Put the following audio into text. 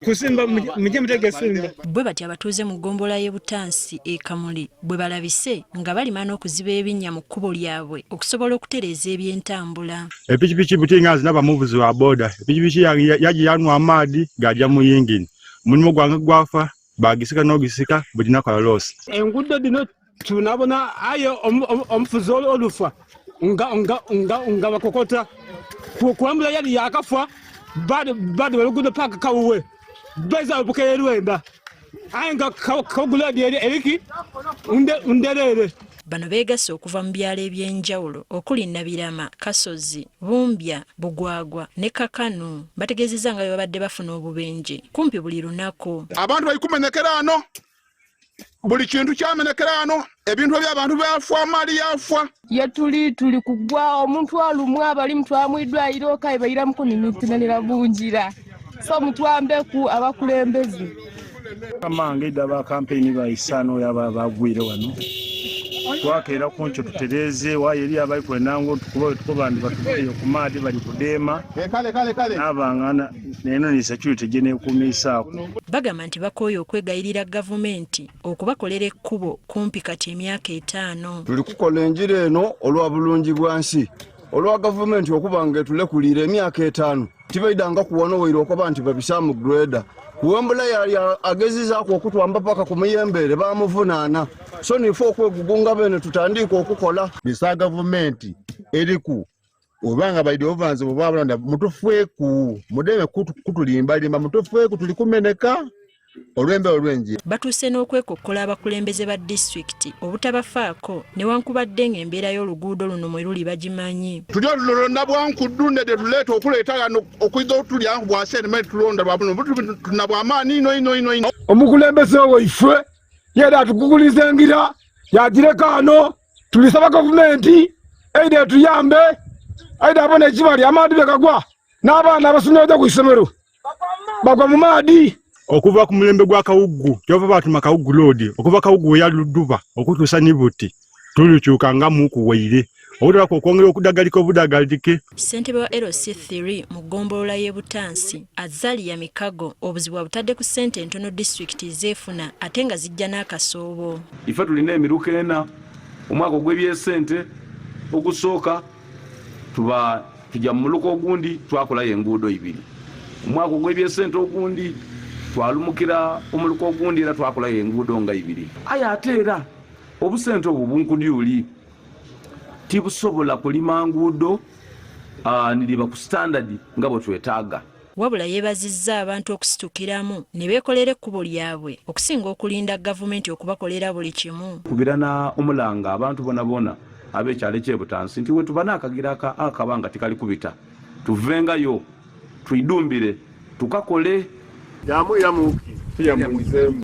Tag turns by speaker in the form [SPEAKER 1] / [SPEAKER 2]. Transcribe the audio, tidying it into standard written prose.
[SPEAKER 1] kusimba mujje mutege simba.
[SPEAKER 2] Bwe bati abatuuze mu ggombolola y'e Butansi e Kamuli bwe balabise nga balima n'okuziba ebinnya mu kkubo lyabwe okusobola okutereeza ebyentambula.
[SPEAKER 3] Epikipiki butinga zinaba muvuzi wa boda. Epikipiki yaji yanwa amaadi gajja mu yingini. Mulimu gwange gwafa bagisika n'ogisika bulina kola losi.
[SPEAKER 1] Enguudo dino tunabona ayo omufuzi olufa nga bakokota kuambula yali yakafa bado balugudo paka kawuwe beza bukerwenda ainga kawugula dyeri eriki underere.
[SPEAKER 2] Bano beegasse okuva mu byalo ebyenjawulo okuli Nabirama, Kasozi, Bumbya, Bugwagwa ne Kakanu bategeezezza nga babadde bafuna obubenje kumpi buli lunaku.
[SPEAKER 4] Abantu balikumenekera ano buli kintu kyamenekera ano ebintu by'abantu byafa mali yafa
[SPEAKER 5] yatuli kugwa omuntu alumwa abali mutwamwidwa iroka ibaira mukuni mitinanira bunjira so mutwambe ku abakulembeze
[SPEAKER 3] kama ngida ba campaign ba isano yaba bagwire wano twakera kuncho tutereze wayeri abayi kwenango tukubandi batubiyo kumadi bali kudema kale abangana neno ni security gene kumisako.
[SPEAKER 2] Bagamba nti bakooye okwegayirira gavumenti okubakolera ekkubo kumpi kati emyaka 5.
[SPEAKER 6] Tuli kukola enjira eno olwa bulungi bwansi olwa gavumenti okubanga tulekulira emyaka 5 tibaidanga kuwano wairo okuba nti babisamu greda kuwambula yali agezizaako okutwamba paka ku muyembere bamuvunaana so nifo okwegugunga bene tutandika okukola
[SPEAKER 7] bisa gavumenti eriku obanga baidi ovanze bwabulanda mutufweku mudeme kutulimba mutufweku tulikumeneka olwembe olwenji.
[SPEAKER 2] Batuuse n'okwekokkola abakulembeze ba disitulikiti obutabafaako newankubadde ng'embeera y'oluguudo luno mwe luli bagimanyi.
[SPEAKER 4] Tulyo lulonda bwankudunde de tuleeta okuleeta yano okwiza otulya bwasene mwe tulonda bwabuno tunabwamaani ino.
[SPEAKER 1] Omukulembeze waife yera atuguguliza engira yagireka ano tulisaba gavumenti eide tuyambe aida abone ekibali amaadi bekagwa n'abaana abasomera bajja ku isomero bagwa mu maadi.
[SPEAKER 3] Okuva ku mulembe gwa Kawuggu kyova batuma Kawuggu road okuva Kawuggu ya Luduba okutuusa Nibuti tulikyuka nga mukuwaire obudako okwongera okudagalika obudagalike.
[SPEAKER 2] Ssentebe wa LC3 mu ggombolola y'e Butansi Azalia Mikago obuzibu butadde ku ssente entono disitulikiti zeefuna ate nga zijja n'akasoobo.
[SPEAKER 8] Ife tulina emiruka 4 omwaka ogw'ebyesente ogusooka tujja mu muluka ogundi twakolayo enguudo 2 omwaka ogw'ebyesente ogundi twalumukira omuluka ogundi era twakolayo enguudo nga 2 aye ate era obusente obwo bunkudyuli tibusobola kulima nguudo niliba ku standard nga bwe twetaaga.
[SPEAKER 2] Wabula yeebazizza abantu okusitukiramu ne beekolera ekkubo lyabwe okusinga okulinda gavumenti okubakolera buli kimu.
[SPEAKER 8] Kubirana omulanga abantu bonabona ab'ekyalo ky'e Butansi nti we tubana akagira akabanga tikali kubita tuvengayo twidumbire tukakole
[SPEAKER 7] Jamu ya muki ya muizemu.